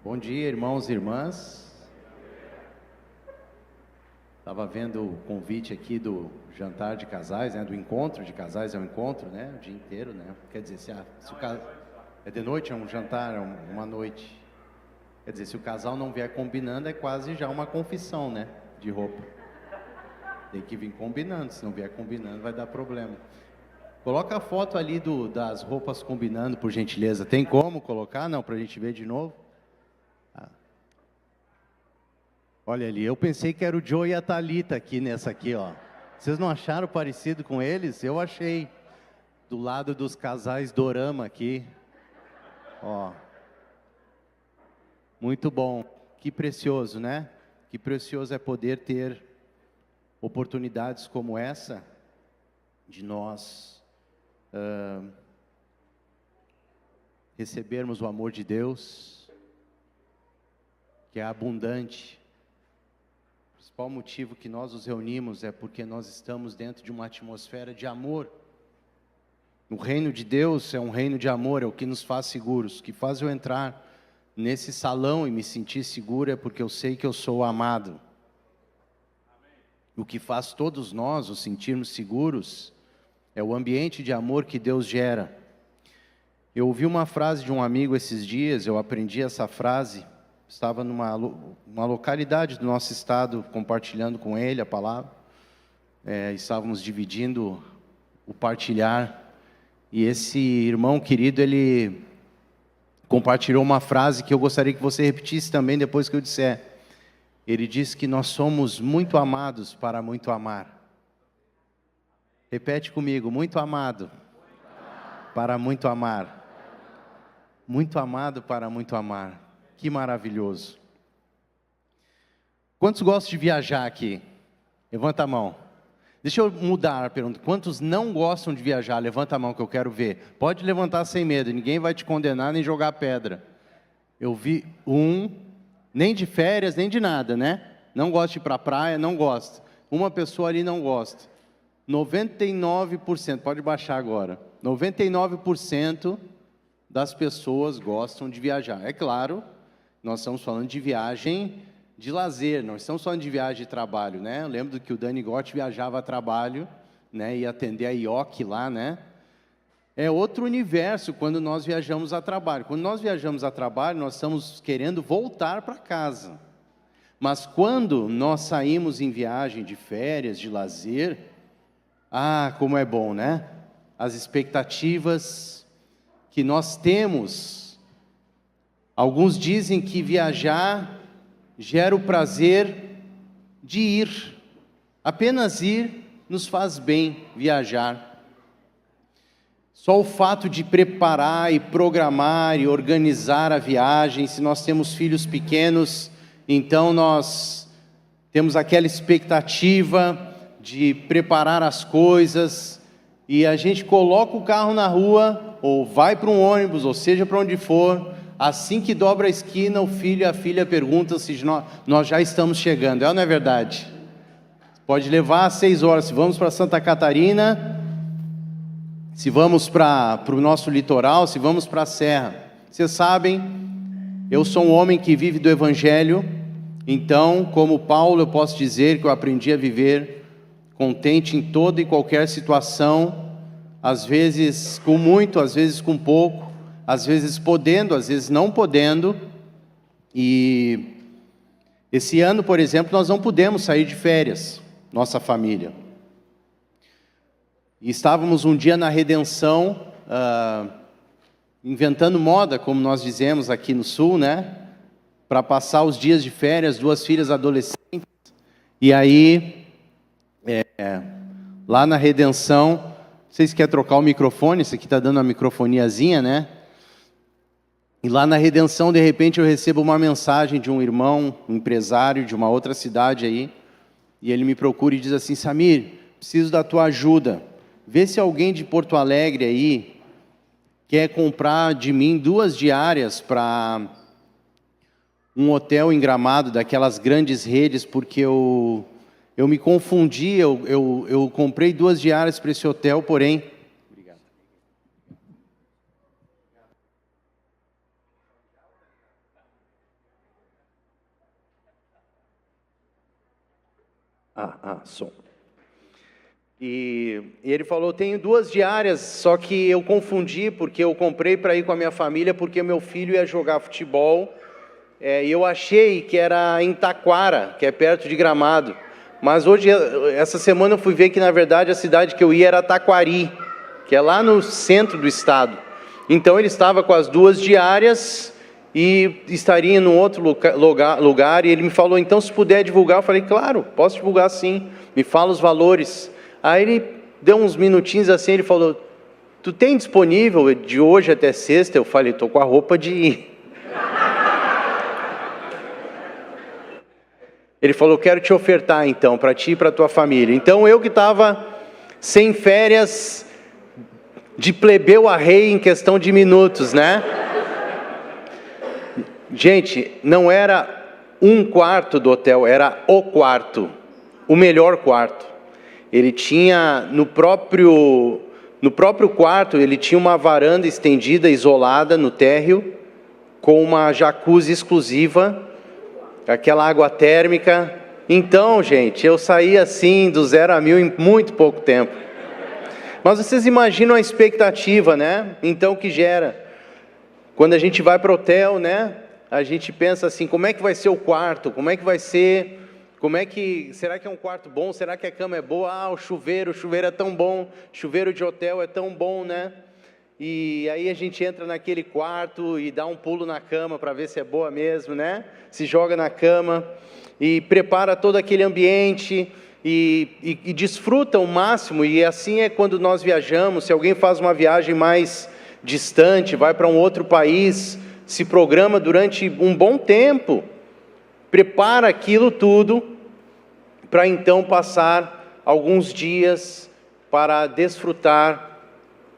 Bom dia, irmãos e irmãs. Estava vendo o convite aqui do jantar de casais, né? Do encontro de casais, é um encontro, né? O dia inteiro, né? Quer dizer, se o casal... É de noite, é um jantar, é uma noite. Quer dizer, se o casal não vier combinando, é quase já uma confissão, né? De roupa. Tem que vir combinando, se não vier combinando vai dar problema. Coloca a foto ali das roupas combinando, por gentileza. Tem como colocar? Não, para a gente ver de novo. Olha ali, eu pensei que era o Joe e a Thalita aqui nessa aqui, ó. Vocês não acharam parecido com eles? Eu achei. Do lado dos casais dorama aqui. Ó. Muito bom. Que precioso, né? Que precioso é poder ter oportunidades como essa de nós recebermos o amor de Deus, que é abundante. O principal motivo que nós nos reunimos é porque nós estamos dentro de uma atmosfera de amor. O reino de Deus é um reino de amor, é o que nos faz seguros. O que faz eu entrar nesse salão e me sentir seguro é porque eu sei que eu sou amado. O que faz todos nós nos sentirmos seguros é o ambiente de amor que Deus gera. Eu ouvi uma frase de um amigo esses dias, eu aprendi essa frase. Estava numa localidade do nosso estado, compartilhando com ele a palavra. Estávamos dividindo o partilhar. E esse irmão querido, ele compartilhou uma frase que eu gostaria que você repetisse também depois que eu disser. Ele disse que nós somos muito amados para muito amar. Repete comigo, muito amado para muito amar. Muito amado para muito amar. Que maravilhoso. Quantos gostam de viajar aqui? Levanta a mão. Deixa eu mudar a pergunta. Quantos não gostam de viajar? Levanta a mão que eu quero ver. Pode levantar sem medo, ninguém vai te condenar nem jogar pedra. Eu vi nem de férias, nem de nada, né? Não gosta de ir para a praia, não gosta. Uma pessoa ali não gosta. 99%, pode baixar agora. 99% das pessoas gostam de viajar. É claro, nós estamos falando de viagem de lazer, não estamos falando de viagem de trabalho, né? Eu lembro que o Dani Gotti viajava a trabalho, né? Ia atender a IOC lá, né? É outro universo quando nós viajamos a trabalho. Quando nós viajamos a trabalho, nós estamos querendo voltar para casa. Mas quando nós saímos em viagem de férias, de lazer, como é bom, né? As expectativas que nós temos. Alguns dizem que viajar gera o prazer de ir. Apenas ir nos faz bem viajar. Só o fato de preparar e programar e organizar a viagem, se nós temos filhos pequenos, então nós temos aquela expectativa de preparar as coisas, e a gente coloca o carro na rua, ou vai para um ônibus, ou seja, para onde for, assim que dobra a esquina, o filho e a filha perguntam se nós já estamos chegando. Não é verdade? Pode levar 6 horas, se vamos para Santa Catarina, se vamos para o nosso litoral, se vamos para a serra. Vocês sabem, eu sou um homem que vive do Evangelho, então, como Paulo, eu posso dizer que eu aprendi a viver contente em toda e qualquer situação, às vezes com muito, às vezes com pouco, às vezes podendo, às vezes não podendo. E esse ano, por exemplo, nós não pudemos sair de férias, nossa família. E estávamos um dia na Redenção, inventando moda, como nós dizemos aqui no Sul, né? Para passar os dias de férias, 2 filhas adolescentes. E aí, lá na Redenção, vocês querem trocar o microfone? Esse aqui está dando uma microfoniazinha, né? E lá na Redenção, de repente, eu recebo uma mensagem de um irmão, um empresário de uma outra cidade aí, e ele me procura e diz assim: Samir, preciso da tua ajuda. Vê se alguém de Porto Alegre aí quer comprar de mim 2 diárias para um hotel em Gramado, daquelas grandes redes, porque eu me confundi, eu comprei 2 diárias para esse hotel, porém... Obrigado. Som. E ele falou, tenho 2 diárias, só que eu confundi, porque eu comprei para ir com a minha família, porque meu filho ia jogar futebol, e eu achei que era em Taquara, que é perto de Gramado. Mas hoje, essa semana eu fui ver que, na verdade, a cidade que eu ia era Taquari, que é lá no centro do estado. Então ele estava com as 2 diárias e estaria num outro lugar, e ele me falou, então se puder divulgar, eu falei, claro, posso divulgar sim, me fala os valores. Aí ele deu uns minutinhos assim, ele falou, tu tem disponível de hoje até sexta? Eu falei, estou com a roupa de ir. Ele falou, quero te ofertar então, para ti e para tua família. Então eu que estava sem férias, de plebeu a rei em questão de minutos, né? Gente, não era um quarto do hotel, era o quarto, o melhor quarto. Ele tinha, no próprio quarto, ele tinha uma varanda estendida, isolada no térreo, com uma jacuzzi exclusiva, aquela água térmica. Então, gente, eu saí assim, do 0 a 1000 em muito pouco tempo. Mas vocês imaginam a expectativa, né? Então, que gera. Quando a gente vai para o hotel, né? A gente pensa assim, como é que vai ser o quarto? Como é que vai ser... será que é um quarto bom? Será que a cama é boa? O chuveiro é tão bom, chuveiro de hotel é tão bom, né? E aí a gente entra naquele quarto e dá um pulo na cama para ver se é boa mesmo, né? Se joga na cama e prepara todo aquele ambiente e desfruta o máximo. E assim é quando nós viajamos. Se alguém faz uma viagem mais distante, vai para um outro país, se programa durante um bom tempo, prepara aquilo tudo para então passar alguns dias para desfrutar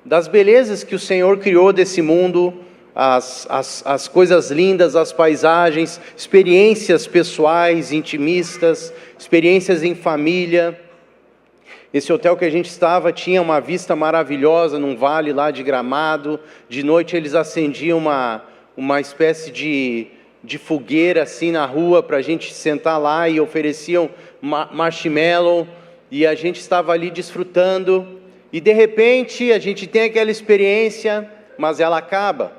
das belezas que o Senhor criou desse mundo, as coisas lindas, as paisagens, experiências pessoais, intimistas, experiências em família. Esse hotel que a gente estava tinha uma vista maravilhosa num vale lá de Gramado. De noite eles acendiam uma espécie de fogueira assim na rua para a gente sentar lá e ofereciam marshmallow e a gente estava ali desfrutando e de repente a gente tem aquela experiência, mas ela acaba.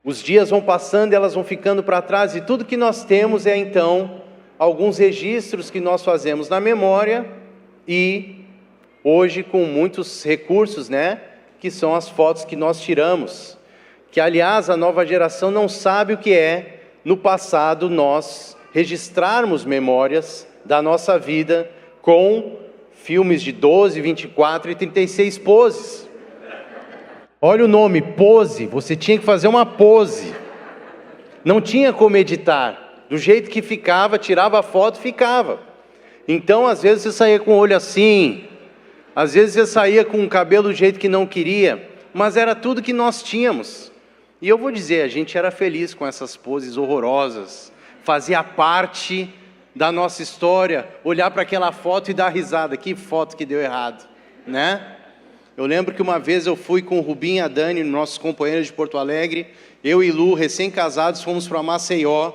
Os dias vão passando e elas vão ficando para trás e tudo que nós temos é então alguns registros que nós fazemos na memória e hoje com muitos recursos, né, que são as fotos que nós tiramos. Que, aliás, a nova geração não sabe o que é, no passado, nós registrarmos memórias da nossa vida com filmes de 12, 24 e 36 poses. Olha o nome, pose, você tinha que fazer uma pose. Não tinha como editar. Do jeito que ficava, tirava a foto, ficava. Então, às vezes, você saía com o olho assim, às vezes você saía com o cabelo do jeito que não queria, mas era tudo que nós tínhamos. E eu vou dizer, a gente era feliz com essas poses horrorosas, fazia parte da nossa história, olhar para aquela foto e dar risada, que foto que deu errado, né? Eu lembro que uma vez eu fui com o Rubinho e a Dani, nossos companheiros de Porto Alegre, eu e Lu, recém-casados, fomos para Maceió,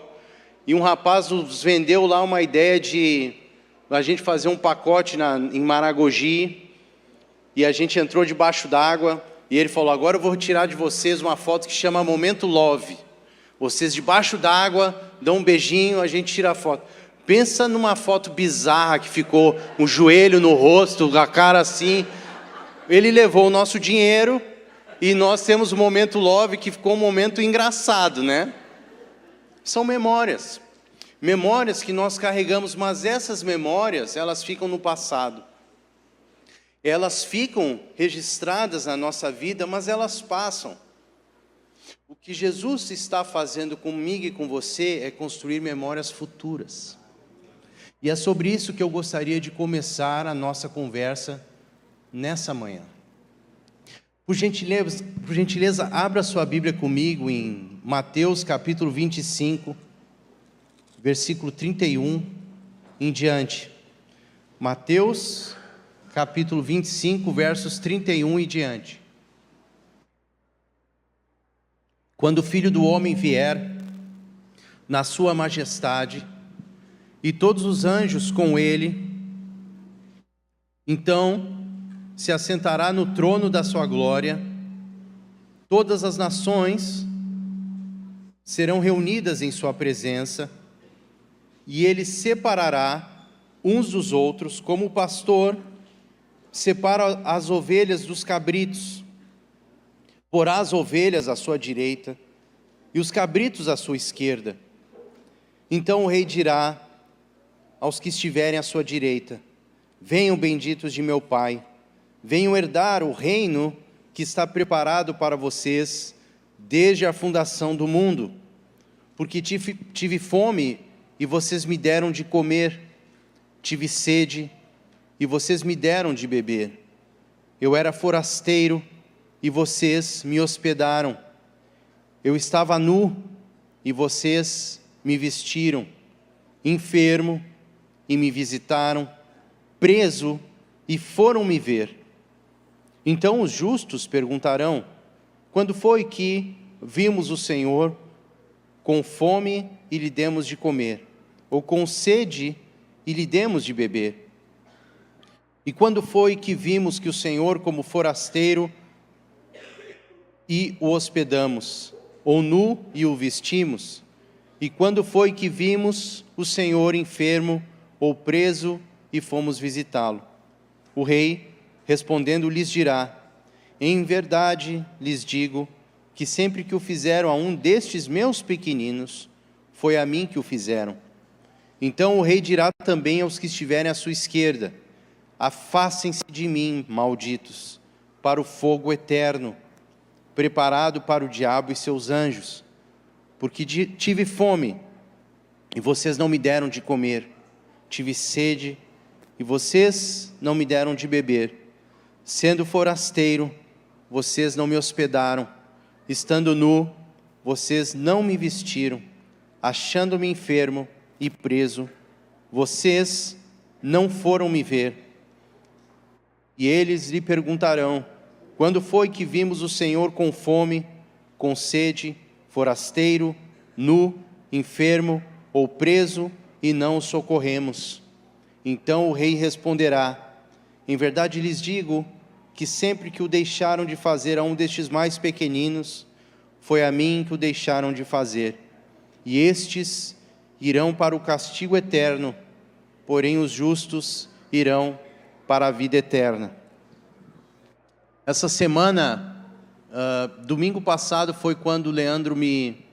e um rapaz nos vendeu lá uma ideia de a gente fazer um pacote em Maragogi, e a gente entrou debaixo d'água, e ele falou, agora eu vou tirar de vocês uma foto que chama Momento Love. Vocês debaixo d'água, dão um beijinho, a gente tira a foto. Pensa numa foto bizarra que ficou um joelho no rosto, a cara assim. Ele levou o nosso dinheiro e nós temos o Momento Love, que ficou um momento engraçado, né? São memórias. Memórias que nós carregamos, mas essas memórias, elas ficam no passado. Elas ficam registradas na nossa vida, mas elas passam. O que Jesus está fazendo comigo e com você é construir memórias futuras. E é sobre isso que eu gostaria de começar a nossa conversa nessa manhã. Por gentileza, abra sua Bíblia comigo em Mateus capítulo 25, versículo 31 em diante. Mateus capítulo 25, versos 31 e diante. Quando o Filho do Homem vier, na sua majestade, e todos os anjos com ele. Então se assentará no trono da sua glória. Todas as nações serão reunidas em sua presença, e ele separará uns dos outros, como o pastor separa as ovelhas dos cabritos. Porá as ovelhas à sua direita e os cabritos à sua esquerda. Então o rei dirá aos que estiverem à sua direita: venham, benditos de meu Pai, venham herdar o reino que está preparado para vocês desde a fundação do mundo. Porque tive fome e vocês me deram de comer, tive sede e vocês me deram de beber. Eu era forasteiro e vocês me hospedaram. Eu estava nu e vocês me vestiram, enfermo e me visitaram, preso e foram me ver. Então os justos perguntarão: quando foi que vimos o Senhor com fome e lhe demos de comer, ou com sede e lhe demos de beber? E quando foi que vimos que o Senhor como forasteiro e o hospedamos, ou nu e o vestimos? E quando foi que vimos o Senhor enfermo ou preso e fomos visitá-lo? O rei, respondendo, lhes dirá: em verdade lhes digo que sempre que o fizeram a um destes meus pequeninos, foi a mim que o fizeram. Então o rei dirá também aos que estiverem à sua esquerda: afastem-se de mim, malditos, para o fogo eterno, preparado para o diabo e seus anjos. Porque tive fome, e vocês não me deram de comer, tive sede, e vocês não me deram de beber, sendo forasteiro, vocês não me hospedaram, estando nu, vocês não me vestiram, achando-me enfermo e preso, vocês não foram me ver. E eles lhe perguntarão: quando foi que vimos o Senhor com fome, com sede, forasteiro, nu, enfermo ou preso, e não o socorremos? Então o rei responderá: em verdade lhes digo que sempre que o deixaram de fazer a um destes mais pequeninos, foi a mim que o deixaram de fazer. E estes irão para o castigo eterno, porém os justos irão para a vida eterna. Essa semana, domingo passado, foi quando o Leandro me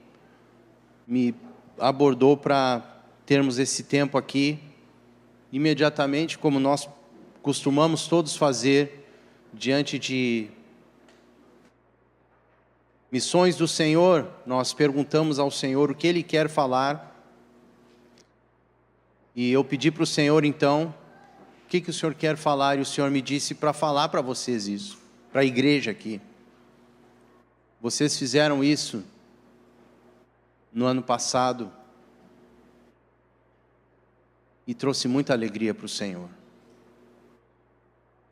abordou para termos esse tempo aqui. Imediatamente, como nós costumamos todos fazer, diante de missões do Senhor, nós perguntamos ao Senhor o que Ele quer falar. E eu pedi para o Senhor, então, o que o Senhor quer falar? E o Senhor me disse para falar para vocês isso, para a igreja aqui. Vocês fizeram isso no ano passado e trouxe muita alegria para o Senhor.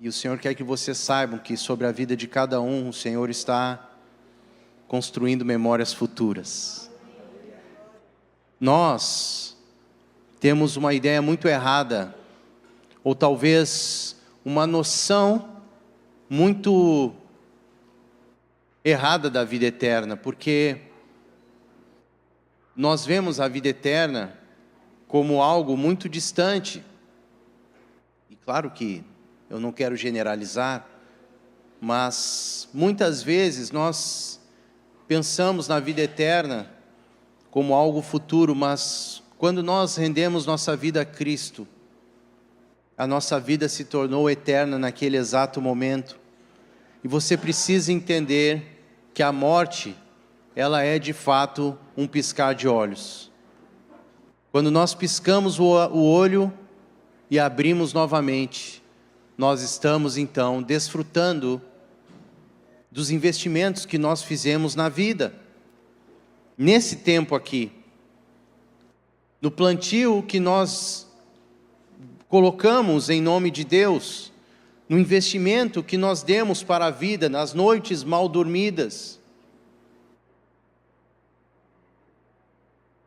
E o Senhor quer que vocês saibam que sobre a vida de cada um, o Senhor está construindo memórias futuras. Nós temos uma ideia muito errada, ou talvez uma noção muito errada da vida eterna, porque nós vemos a vida eterna como algo muito distante. E claro que eu não quero generalizar, mas muitas vezes nós pensamos na vida eterna como algo futuro, mas quando nós rendemos nossa vida a Cristo, a nossa vida se tornou eterna naquele exato momento. E você precisa entender que a morte, ela é de fato um piscar de olhos. Quando nós piscamos o olho e abrimos novamente, nós estamos então desfrutando dos investimentos que nós fizemos na vida. Nesse tempo aqui, no plantio que nós colocamos em nome de Deus, no investimento que nós demos para a vida, nas noites mal dormidas.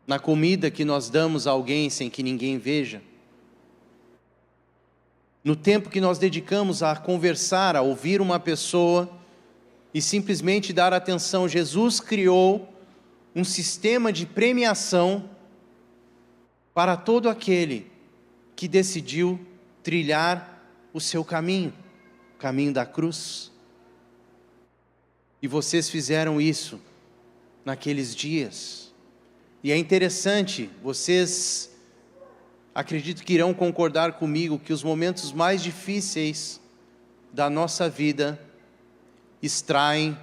na comida que nós damos a alguém sem que ninguém veja, no tempo que nós dedicamos a conversar, a ouvir uma pessoa e simplesmente dar atenção. Jesus criou um sistema de premiação para todo aquele que decidiu trilhar o seu caminho, o caminho da cruz. E vocês fizeram isso naqueles dias. E é interessante, vocês acredito que irão concordar comigo que os momentos mais difíceis da nossa vida extraem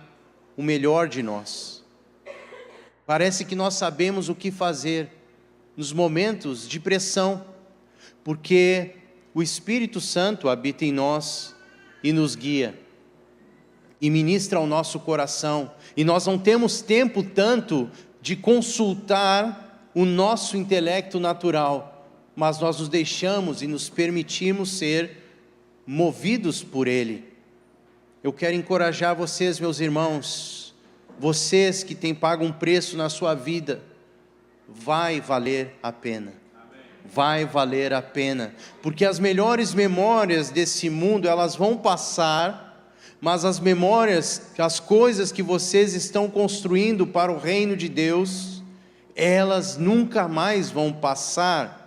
o melhor de nós. Parece que nós sabemos o que fazer nos momentos de pressão, porque o Espírito Santo habita em nós e nos guia, e ministra ao nosso coração, e nós não temos tempo tanto de consultar o nosso intelecto natural, mas nós nos deixamos e nos permitimos ser movidos por Ele. Eu quero encorajar vocês, meus irmãos, vocês que têm pago um preço na sua vida, vai valer a pena, vai valer a pena, porque as melhores memórias desse mundo, elas vão passar, mas as memórias, as coisas que vocês estão construindo para o reino de Deus, elas nunca mais vão passar,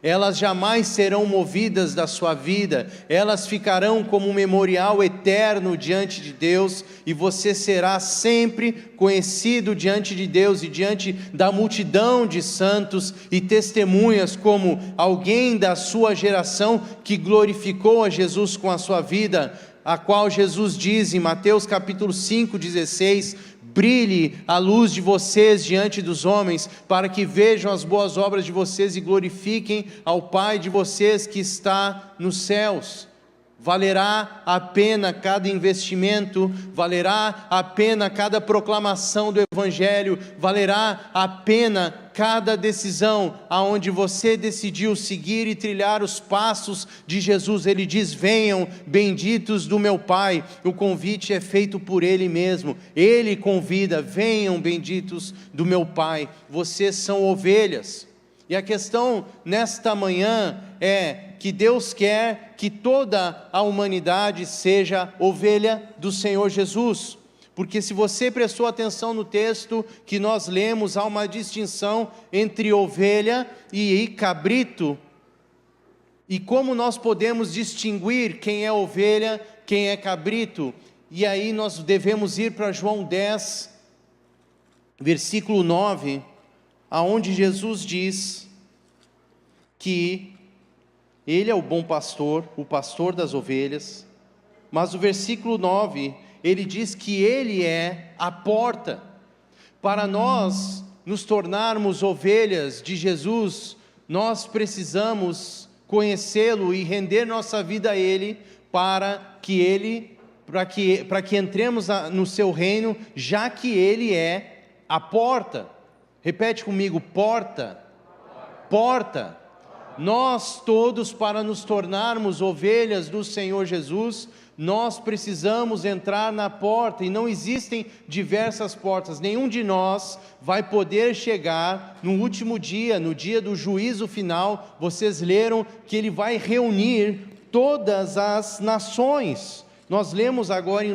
elas jamais serão movidas da sua vida, elas ficarão como um memorial eterno diante de Deus, e você será sempre conhecido diante de Deus e diante da multidão de santos e testemunhas como alguém da sua geração que glorificou a Jesus com a sua vida, a qual Jesus diz em Mateus capítulo 5:16, brilhe a luz de vocês diante dos homens, para que vejam as boas obras de vocês e glorifiquem ao Pai de vocês que está nos céus. Valerá a pena cada investimento, valerá a pena cada proclamação do Evangelho, valerá a pena cada decisão aonde você decidiu seguir e trilhar os passos de Jesus. Ele diz: venham, benditos do meu Pai. O convite é feito por Ele mesmo. Ele convida: venham, benditos do meu Pai. Vocês são ovelhas. E a questão nesta manhã é que Deus quer que toda a humanidade seja ovelha do Senhor Jesus. Porque se você prestou atenção no texto que nós lemos, há uma distinção entre ovelha e cabrito. E como nós podemos distinguir quem é ovelha, quem é cabrito? E aí nós devemos ir para João 10, versículo 9, aonde Jesus diz que Ele é o bom pastor, o pastor das ovelhas, mas o versículo 9, ele diz que Ele é a porta. Para nós nos tornarmos ovelhas de Jesus, nós precisamos conhecê-lo e render nossa vida a Ele, para que entremos no seu reino, já que Ele é a porta. Repete comigo: porta, porta. Nós todos, para nos tornarmos ovelhas do Senhor Jesus, nós precisamos entrar na porta, e não existem diversas portas. Nenhum de nós vai poder chegar no último dia, no dia do juízo final. Vocês leram que Ele vai reunir todas as nações. Nós lemos agora em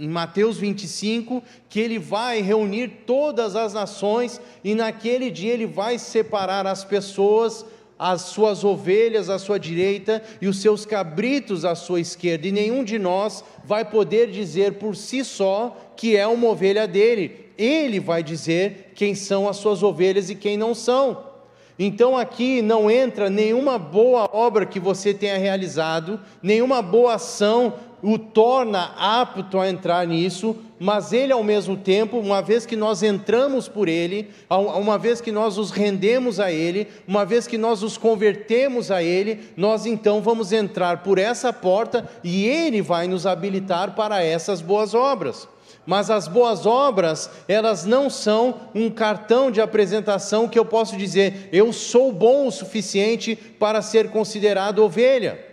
Mateus 25, que Ele vai reunir todas as nações, e naquele dia Ele vai separar as pessoas, as suas ovelhas à sua direita e os seus cabritos à sua esquerda, e nenhum de nós vai poder dizer por si só que é uma ovelha dele. Ele vai dizer quem são as suas ovelhas e quem não são. Então aqui não entra nenhuma boa obra que você tenha realizado, nenhuma boa ação o torna apto a entrar nisso, mas Ele ao mesmo tempo, uma vez que nós entramos por Ele, uma vez que nós nos rendemos a Ele, uma vez que nós nos convertemos a Ele, nós então vamos entrar por essa porta e Ele vai nos habilitar para essas boas obras. Mas as boas obras, elas não são um cartão de apresentação que eu posso dizer: eu sou bom o suficiente para ser considerado ovelha.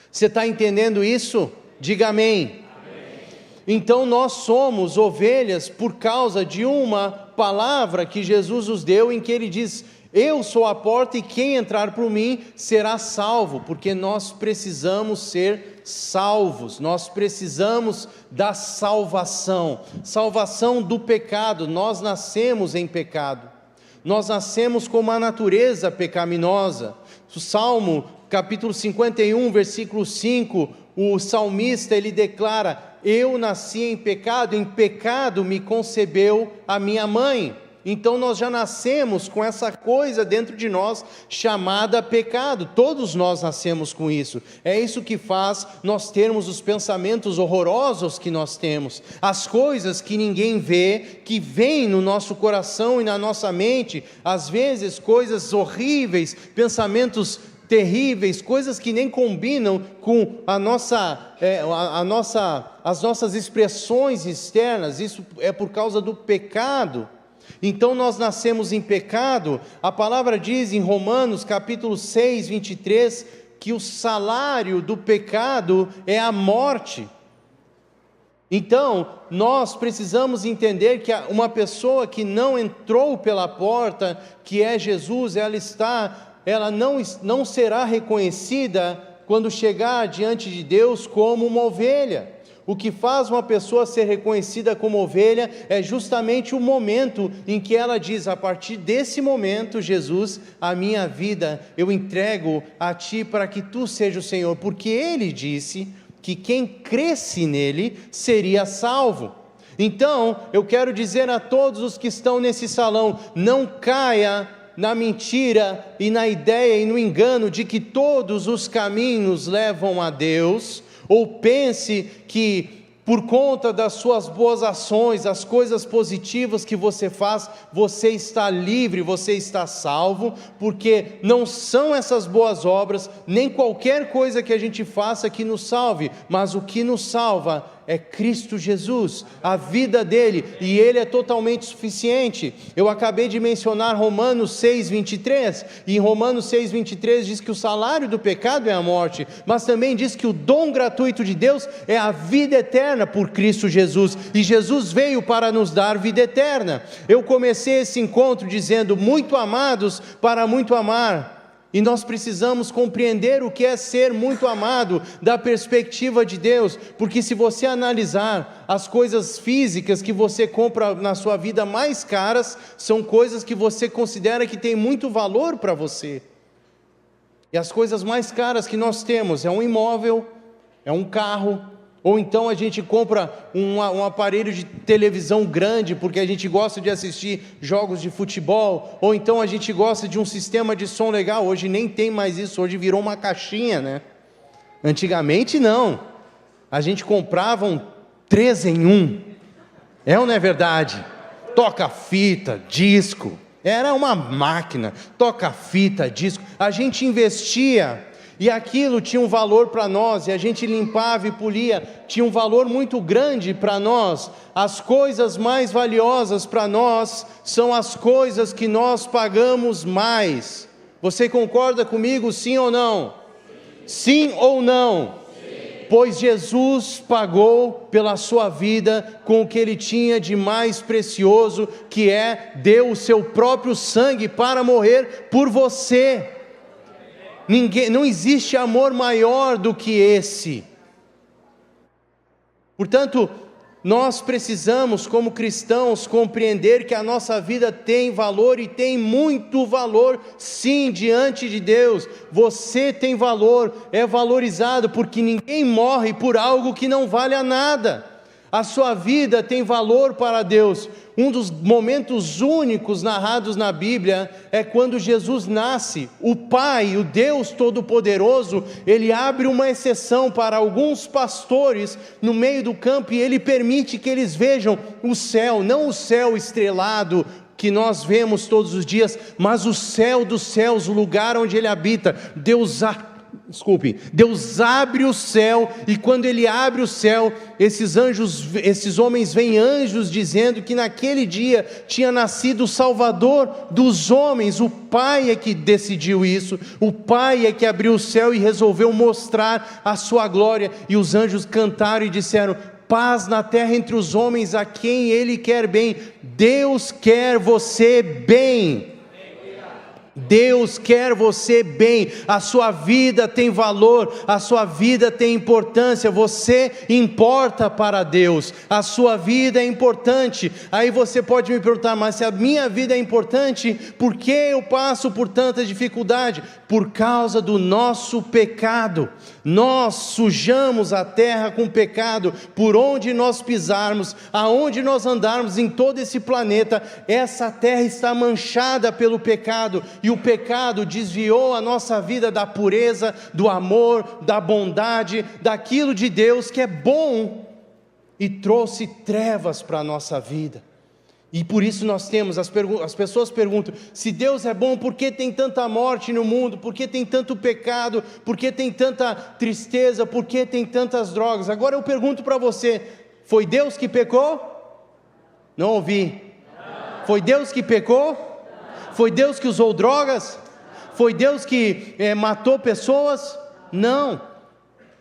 Você está entendendo isso? Diga amém. Então nós somos ovelhas por causa de uma palavra que Jesus nos deu, em que Ele diz: eu sou a porta e quem entrar por mim será salvo, porque nós precisamos ser salvos, nós precisamos da salvação, salvação do pecado. Nós nascemos em pecado, nós nascemos com uma natureza pecaminosa. O Salmo capítulo 51, versículo 5, o salmista ele declara: eu nasci em pecado me concebeu a minha mãe. Então nós já nascemos com essa coisa dentro de nós chamada pecado. Todos nós nascemos com isso. É isso que faz nós termos os pensamentos horrorosos que nós temos, as coisas que ninguém vê, que vêm no nosso coração e na nossa mente, às vezes coisas horríveis, pensamentos terríveis, coisas que nem combinam com as nossas expressões externas. Isso é por causa do pecado. Então nós nascemos em pecado. A palavra diz em Romanos capítulo 6, 23, que o salário do pecado é a morte. Então nós precisamos entender que uma pessoa que não entrou pela porta, que é Jesus, ela não será reconhecida quando chegar diante de Deus como uma ovelha. O que faz uma pessoa ser reconhecida como ovelha é justamente o momento em que ela diz: a partir desse momento, Jesus, a minha vida eu entrego a Ti para que Tu seja o Senhor, porque Ele disse que quem cresce nele seria salvo. Então, eu quero dizer a todos os que estão nesse salão: não caia na mentira e na ideia e no engano de que todos os caminhos levam a Deus, ou pense que por conta das suas boas ações, as coisas positivas que você faz, você está livre, você está salvo, porque não são essas boas obras, nem qualquer coisa que a gente faça que nos salve, mas o que nos salva é Cristo Jesus, a vida dele, e ele é totalmente suficiente. Eu acabei de mencionar Romanos 6, 23, e em Romanos 6, 23 diz que o salário do pecado é a morte, mas também diz que o dom gratuito de Deus é a vida eterna por Cristo Jesus, e Jesus veio para nos dar vida eterna. Eu comecei esse encontro dizendo: muito amados para muito amar. E nós precisamos compreender o que é ser muito amado da perspectiva de Deus, porque se você analisar as coisas físicas que você compra na sua vida mais caras, são coisas que você considera que tem muito valor para você. E as coisas mais caras que nós temos é um imóvel, é um carro, ou então a gente compra um aparelho de televisão grande porque a gente gosta de assistir jogos de futebol, ou então a gente gosta de um sistema de som legal. Hoje nem tem mais isso, hoje virou uma caixinha, né? Antigamente não, a gente comprava um 3 em 1, ou não é verdade? Toca fita, disco, era uma máquina, toca fita, disco, a gente investia. E aquilo tinha um valor para nós, e a gente limpava e polia, tinha um valor muito grande para nós. As coisas mais valiosas para nós são as coisas que nós pagamos mais. Você concorda comigo, sim ou não? Sim ou não? Sim. Pois Jesus pagou pela sua vida com o que Ele tinha de mais precioso, que deu o seu próprio sangue para morrer por você. Não existe amor maior do que esse. Portanto, nós precisamos, como cristãos, compreender que a nossa vida tem valor, e tem muito valor, sim, diante de Deus. Você tem valor, é valorizado, porque ninguém morre por algo que não vale a nada. A sua vida tem valor para Deus. Um dos momentos únicos narrados na Bíblia é quando Jesus nasce. O Pai, o Deus Todo-Poderoso, Ele abre uma exceção para alguns pastores no meio do campo, e Ele permite que eles vejam o céu, não o céu estrelado que nós vemos todos os dias, mas o céu dos céus, o lugar onde Ele habita. Deus abre o céu, e quando Ele abre o céu, esses homens veem anjos dizendo que naquele dia tinha nascido o Salvador dos homens. O Pai é que decidiu isso, o Pai é que abriu o céu e resolveu mostrar a sua glória, e os anjos cantaram e disseram: paz na terra entre os homens a quem Ele quer bem. Deus quer você bem. Deus quer você bem, a sua vida tem valor, a sua vida tem importância, você importa para Deus, a sua vida é importante. Aí você pode me perguntar, mas se a minha vida é importante, por que eu passo por tanta dificuldade? Por causa do nosso pecado. Nós sujamos a terra com pecado, por onde nós pisarmos, aonde nós andarmos em todo esse planeta, essa terra está manchada pelo pecado, e o pecado desviou a nossa vida da pureza, do amor, da bondade, daquilo de Deus que é bom, e trouxe trevas para a nossa vida. E por isso nós temos, as pessoas perguntam, se Deus é bom, por que tem tanta morte no mundo? Por que tem tanto pecado? Por que tem tanta tristeza? Por que tem tantas drogas? Agora eu pergunto para você, foi Deus que pecou? Não ouvi. Foi Deus que pecou? Foi Deus que usou drogas? Foi Deus que matou pessoas? Não.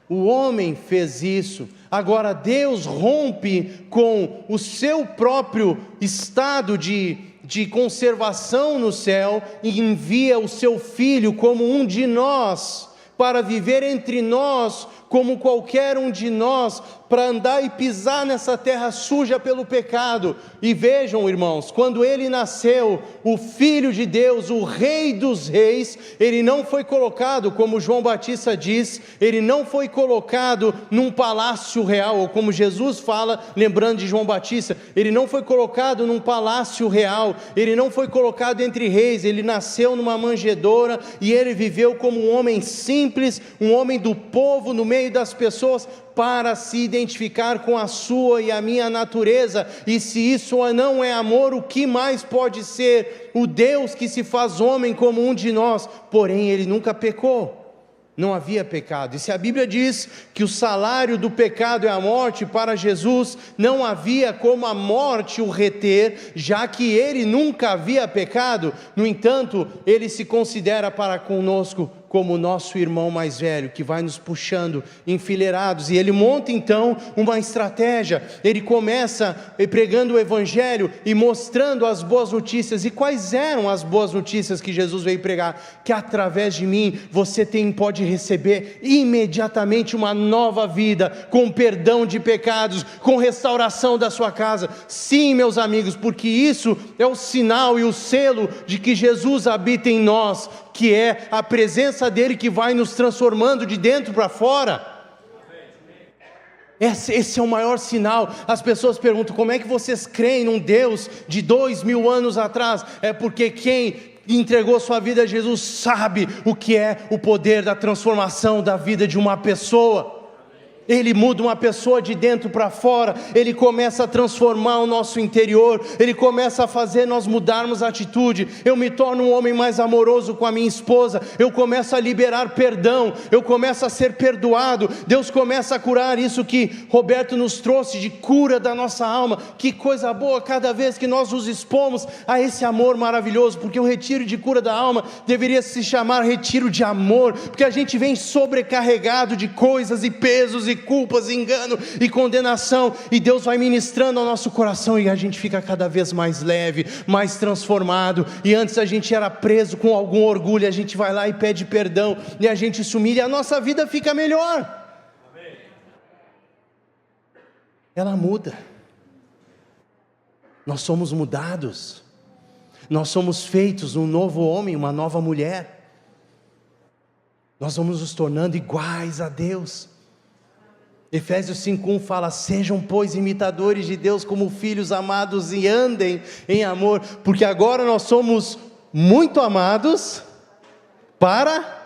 O homem fez isso. Agora Deus rompe com o seu próprio estado de conservação no céu e envia o seu Filho como um de nós, para viver entre nós como qualquer um de nós, para andar e pisar nessa terra suja pelo pecado. E vejam, irmãos, quando ele nasceu, o Filho de Deus, o Rei dos Reis, ele não foi colocado, como João Batista diz, ele não foi colocado num palácio real, ou como Jesus fala, lembrando de João Batista, ele não foi colocado num palácio real, ele não foi colocado entre reis, ele nasceu numa manjedoura, e ele viveu como um homem simples, um homem do povo, no meio das pessoas, para se identificar com a sua e a minha natureza. E se isso não é amor, o que mais pode ser? O Deus que se faz homem como um de nós, porém ele nunca pecou, não havia pecado. E se a Bíblia diz que o salário do pecado é a morte, para Jesus não havia como a morte o reter, já que ele nunca havia pecado. No entanto, ele se considera para conosco como nosso irmão mais velho, que vai nos puxando enfileirados, e ele monta então uma estratégia. Ele começa pregando o Evangelho e mostrando as boas notícias. E quais eram as boas notícias que Jesus veio pregar? Que através de mim você pode receber imediatamente uma nova vida, com perdão de pecados, com restauração da sua casa. Sim, meus amigos, porque isso é o sinal e o selo de que Jesus habita em nós, que é a presença dele que vai nos transformando de dentro para fora. Esse é o maior sinal. As pessoas perguntam, como é que vocês creem num Deus de 2000 anos atrás? É porque quem entregou sua vida a Jesus sabe o que é o poder da transformação da vida de uma pessoa. Ele muda uma pessoa de dentro para fora, ele começa a transformar o nosso interior, ele começa a fazer nós mudarmos a atitude. Eu me torno um homem mais amoroso com a minha esposa, eu começo a liberar perdão, eu começo a ser perdoado. Deus começa a curar isso que Roberto nos trouxe, de cura da nossa alma. Que coisa boa cada vez que nós nos expomos a esse amor maravilhoso, porque o retiro de cura da alma deveria se chamar retiro de amor, porque a gente vem sobrecarregado de coisas e pesos e culpas, engano e condenação, e Deus vai ministrando ao nosso coração, e a gente fica cada vez mais leve, mais transformado. E antes a gente era preso com algum orgulho, a gente vai lá e pede perdão, e a gente se humilha, e a nossa vida fica melhor. Amém. Ela muda. Nós somos mudados, nós somos feitos um novo homem, uma nova mulher. Nós vamos nos tornando iguais a Deus. Efésios 5:1 fala, sejam pois imitadores de Deus como filhos amados e andem em amor, porque agora nós somos muito amados para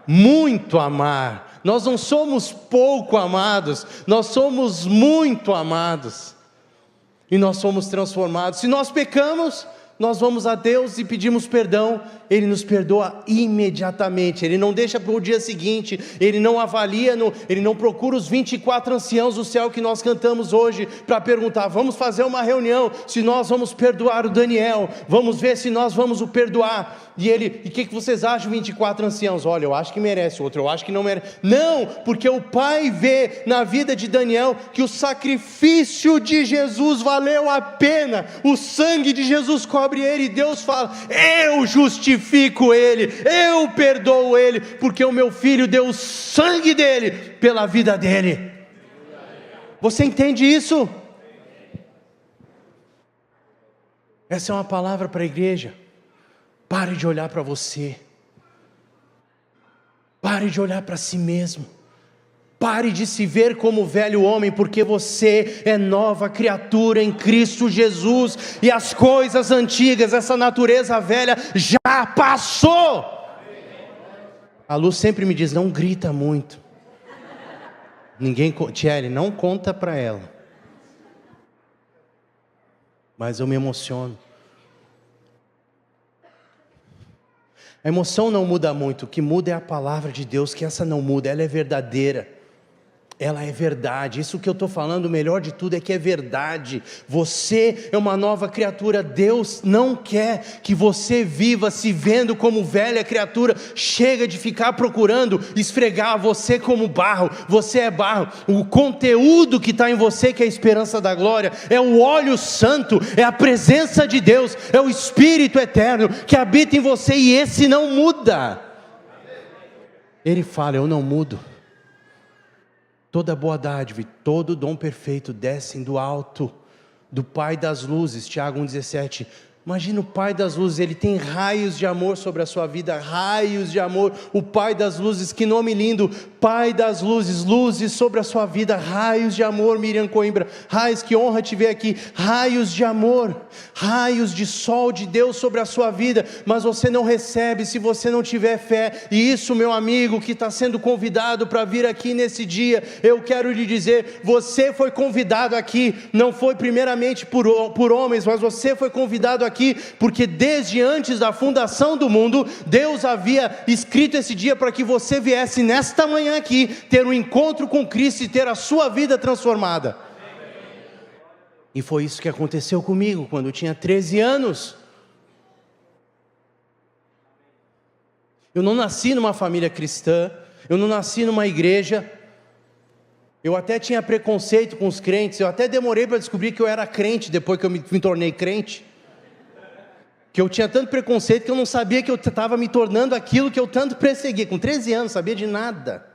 muito amar. Nós não somos pouco amados, nós somos muito amados, e nós somos transformados. Se nós pecamos, nós vamos a Deus e pedimos perdão, Ele nos perdoa imediatamente. Ele não deixa para o dia seguinte, Ele não avalia, Ele não procura os 24 anciãos do céu que nós cantamos hoje para perguntar, vamos fazer uma reunião, se nós vamos perdoar o Daniel, vamos ver se nós vamos o perdoar. E o que vocês acham, 24 anciãos? Olha, eu acho que merece, outro eu acho que não merece. Não, porque o Pai vê na vida de Daniel que o sacrifício de Jesus valeu a pena, o sangue de Jesus cobre ele, e Deus fala, eu justifico ele, eu perdoo ele, porque o meu filho deu o sangue dele pela vida dele. Você entende isso? Essa é uma palavra para a igreja. Pare de olhar para você, pare de olhar para si mesmo, pare de se ver como velho homem, porque você é nova criatura em Cristo Jesus, e as coisas antigas, essa natureza velha já passou. A Lu sempre me diz, não grita muito, Tiele, não conta para ela, mas eu me emociono. A emoção não muda muito, o que muda é a palavra de Deus, que essa não muda, ela é verdadeira, ela é verdade. Isso que eu estou falando, o melhor de tudo é que é verdade. Você é uma nova criatura. Deus não quer que você viva se vendo como velha criatura. Chega de ficar procurando esfregar você como barro. Você é barro. O conteúdo que está em você, que é a esperança da glória, é o óleo santo, é a presença de Deus, é o Espírito eterno que habita em você, e esse não muda. Ele fala, eu não mudo. Toda boa dádiva e todo dom perfeito descem do alto, do Pai das luzes. Tiago 1,17. Imagina o Pai das luzes, Ele tem raios de amor sobre a sua vida, raios de amor. O Pai das luzes, que nome lindo, Pai das luzes, luzes sobre a sua vida, raios de amor. Miriam Coimbra, raios, que honra te ver aqui, raios de amor, raios de sol de Deus sobre a sua vida, mas você não recebe se você não tiver fé. E isso, meu amigo, que está sendo convidado para vir aqui nesse dia, eu quero lhe dizer, você foi convidado aqui, não foi primeiramente por homens, mas você foi convidado aqui, porque desde antes da fundação do mundo, Deus havia escrito esse dia para que você viesse nesta manhã aqui, ter um encontro com Cristo e ter a sua vida transformada. E foi isso que aconteceu comigo, quando eu tinha 13 anos. Eu não nasci numa família cristã, eu não nasci numa igreja, eu até tinha preconceito com os crentes, eu até demorei para descobrir que eu era crente, depois que eu me tornei crente, que eu tinha tanto preconceito que eu não sabia que eu estava me tornando aquilo que eu tanto persegui. Com 13 anos, não sabia de nada.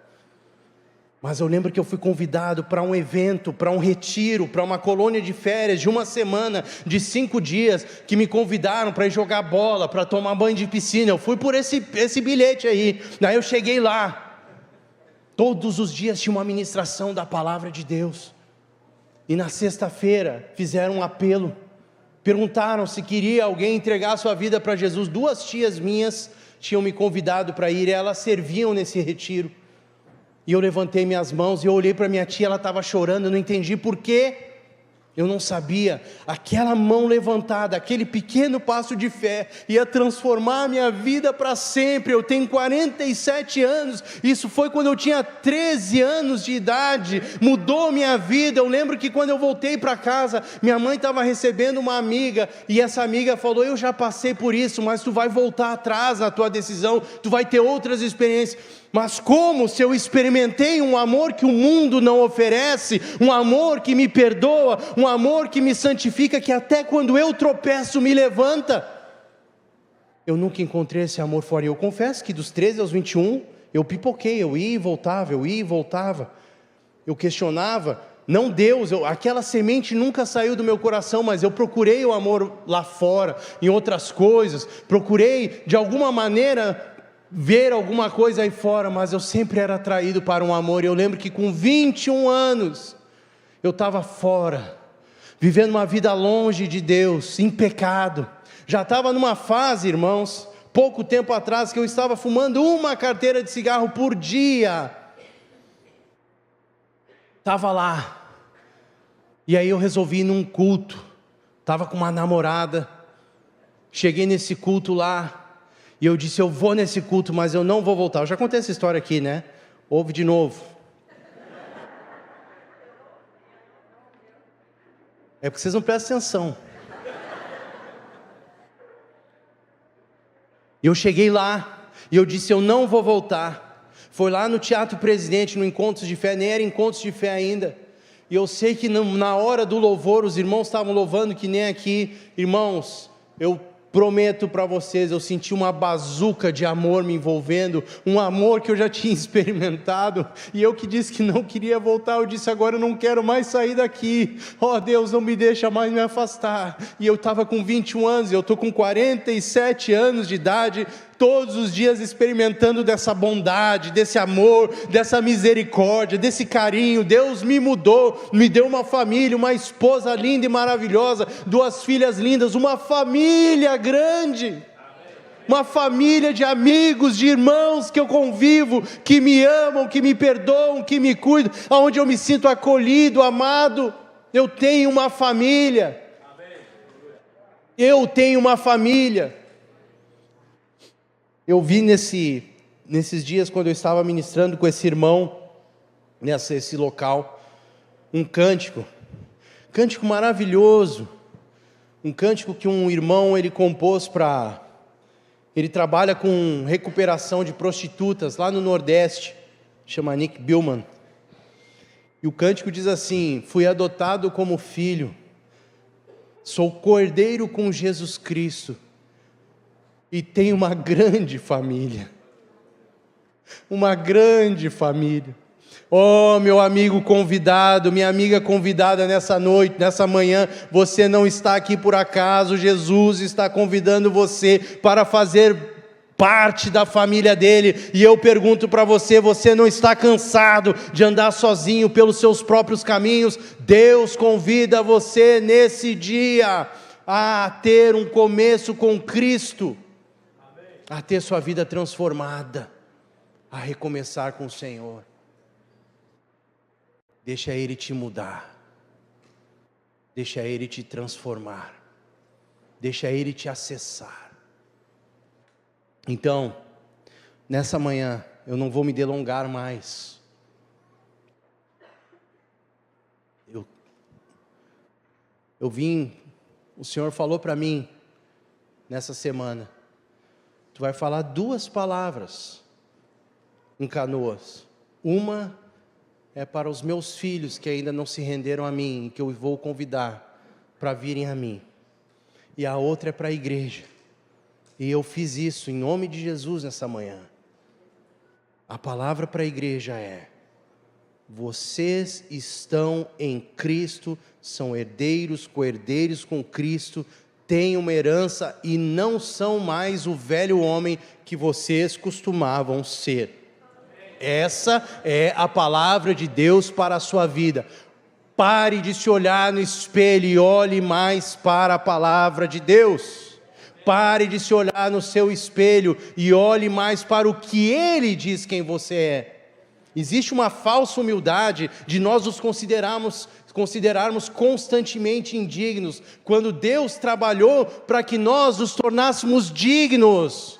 Mas eu lembro que eu fui convidado para um evento, para um retiro, para uma colônia de férias de uma semana, de 5 dias, que me convidaram para ir jogar bola, para tomar banho de piscina. Eu fui por esse bilhete aí. Daí eu cheguei lá. Todos os dias tinha uma ministração da palavra de Deus. E na sexta-feira fizeram um apelo. Perguntaram se queria alguém entregar a sua vida para Jesus. 2 tias minhas tinham me convidado para ir, e elas serviam nesse retiro. E eu levantei minhas mãos e eu olhei para minha tia, ela estava chorando, eu não entendi por quê. Eu não sabia, aquela mão levantada, aquele pequeno passo de fé, ia transformar a minha vida para sempre. Eu tenho 47 anos, isso foi quando eu tinha 13 anos de idade, mudou minha vida. Eu lembro que quando eu voltei para casa, minha mãe estava recebendo uma amiga, e essa amiga falou, eu já passei por isso, mas tu vai voltar atrás na tua decisão, tu vai ter outras experiências. Mas como se eu experimentei um amor que o mundo não oferece, um amor que me perdoa, um amor que me santifica, que até quando eu tropeço me levanta. Eu nunca encontrei esse amor fora. E eu confesso que dos 13 aos 21, eu pipoquei, eu ia e voltava. Eu questionava, não Deus, aquela semente nunca saiu do meu coração, mas eu procurei o amor lá fora, em outras coisas, procurei de alguma maneira ver alguma coisa aí fora, mas eu sempre era atraído para um amor. E eu lembro que com 21 anos, eu estava fora, vivendo uma vida longe de Deus, em pecado. Já estava numa fase, irmãos, pouco tempo atrás, que eu estava fumando uma carteira de cigarro por dia. Estava lá, e aí eu resolvi ir num culto, estava com uma namorada, Cheguei nesse culto lá, e eu disse, eu vou nesse culto, mas eu não vou voltar. Eu já contei essa história aqui, né? Ouve de novo. É porque vocês não prestam atenção. Eu cheguei lá, e eu disse, eu não vou voltar. Foi lá no Teatro Presidente, no Encontros de Fé, nem era Encontros de Fé ainda. E eu sei que na hora do louvor, os irmãos estavam louvando que nem aqui. Irmãos, eu prometo para vocês, eu senti uma bazuca de amor me envolvendo, um amor que eu já tinha experimentado, e eu que disse que não queria voltar, eu disse, agora eu não quero mais sair daqui, Deus, não me deixa mais me afastar. E eu estava com 21 anos, eu estou com 47 anos de idade, todos os dias experimentando dessa bondade, desse amor, dessa misericórdia, desse carinho. Deus me mudou, me deu uma família, uma esposa linda e maravilhosa, 2 filhas lindas, uma família grande, uma família de amigos, de irmãos que eu convivo, que me amam, que me perdoam, que me cuidam, onde eu me sinto acolhido, amado. Eu tenho uma família, eu tenho uma família. Eu vi nesses dias, quando eu estava ministrando com esse irmão, nesse local, um cântico maravilhoso, um cântico que um irmão, ele compôs ele trabalha com recuperação de prostitutas, lá no Nordeste, chama Nick Billman, e o cântico diz assim, fui adotado como filho, sou cordeiro com Jesus Cristo, e tem uma grande família, meu amigo convidado, minha amiga convidada nessa noite, nessa manhã, você não está aqui por acaso, Jesus está convidando você para fazer parte da família dele, e eu pergunto para você, você não está cansado de andar sozinho pelos seus próprios caminhos? Deus convida você nesse dia a ter um começo com Cristo, a ter sua vida transformada, a recomeçar com o Senhor. Deixa Ele te mudar, deixa Ele te transformar, deixa Ele te acessar. Então, nessa manhã, eu não vou me delongar mais. Eu vim, o Senhor falou para mim, nessa semana, tu vai falar 2 palavras em Canoas. Uma é para os meus filhos que ainda não se renderam a mim, que eu vou convidar para virem a mim. E a outra é para a igreja. E eu fiz isso em nome de Jesus nessa manhã. A palavra para a igreja é: vocês estão em Cristo, são herdeiros, co-herdeiros com Cristo, têm uma herança e não são mais o velho homem que vocês costumavam ser. Essa é a palavra de Deus para a sua vida. Pare de se olhar no espelho e olhe mais para a palavra de Deus. Pare de se olhar no seu espelho e olhe mais para o que Ele diz quem você é. Existe uma falsa humildade de nós nos considerarmos constantemente indignos, quando Deus trabalhou para que nós nos tornássemos dignos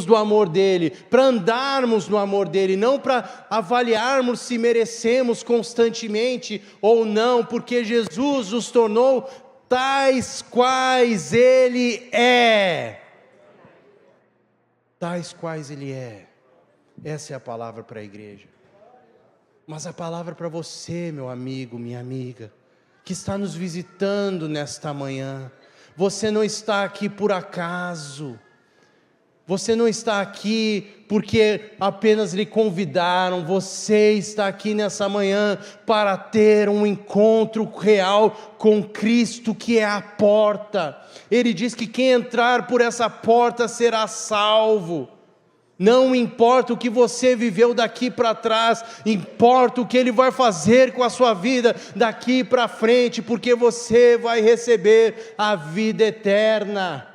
do amor dEle, para andarmos no amor dEle, não para avaliarmos se merecemos constantemente ou não, porque Jesus nos tornou tais quais Ele é. Tais quais Ele é. Essa é a palavra para a igreja. Mas a palavra para você, meu amigo, minha amiga, que está nos visitando nesta manhã. Você não está aqui por acaso. Você não está aqui porque apenas lhe convidaram. Você está aqui nessa manhã para ter um encontro real com Cristo, que é a porta. Ele diz que quem entrar por essa porta será salvo. Não importa o que você viveu daqui para trás, importa o que Ele vai fazer com a sua vida daqui para frente, porque você vai receber a vida eterna.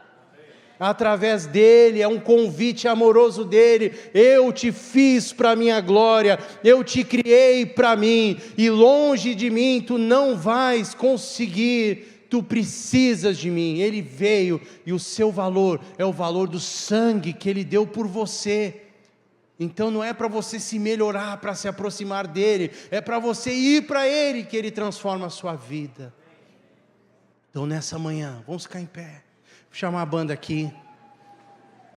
Através dEle, é um convite amoroso dEle. Eu te fiz para a minha glória, eu te criei para mim, e longe de mim tu não vais conseguir tu precisas de mim. Ele veio e o seu valor é o valor do sangue que Ele deu por você. Então não é para você se melhorar, para se aproximar dEle, é para você ir para Ele que Ele transforma a sua vida. Então nessa manhã, vamos ficar em pé, vou chamar a banda aqui.